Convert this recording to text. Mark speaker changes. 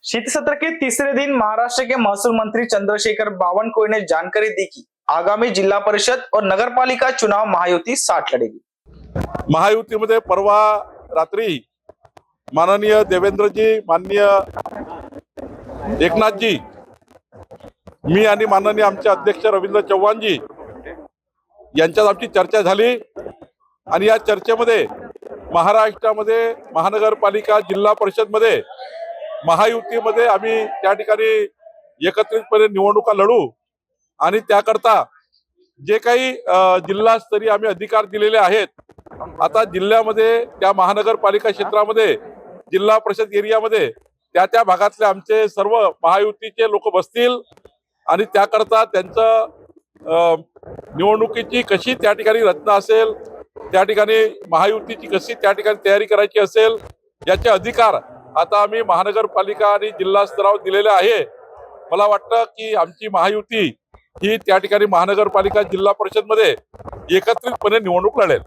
Speaker 1: शीत सत्र के तीसरे दिन महाराष्ट्र के महसूल मंत्री चंद्रशेखर बावनकुळे ने जानकारी दी कि आगामी जिला परिषद और नगर पालिका चुनाव महायुति साथ लड़ेगी।
Speaker 2: महायुतीमध्ये परवा रात्री माननीय देवेंद्रजी, माननीय एकनाथजी, मी आणि माननीय आमचे अध्यक्ष रवींद्र चव्हाणजी यांच्यात आमची चर्चा झाली आणि या चर्चेमध्ये महाराष्ट्रामध्ये महानगरपालिका जिल्हा परिषदमध्ये महायुतीमध्ये आम्ही त्या ठिकाणी एकत्रितपणे निवडणुका लढू आणि त्याकरता जे काही जिल्हास्तरीय आम्ही अधिकार दिलेले आहेत, आता जिल्ह्यामध्ये त्या महानगरपालिका क्षेत्रामध्ये जिल्हा परिषद एरियामध्ये त्या भागातले आमचे सर्व महायुतीचे लोक बसतील आणि त्याकरता त्यांचं निवडणुकीची कशी त्या ठिकाणी रचना असेल, त्या ठिकाणी महायुतीची कशी त्या ठिकाणी तयारी करायची असेल याचे अधिकार आता आम्ही महानगरपालिका आणि जिल्हा स्तरावर दिलेले आहे। मला वाटतं की आमची महायुती ही त्या ठिकाणी महानगरपालिका जिल्हा परिषद मध्ये एकत्रितपणे निवडणूक लढेल।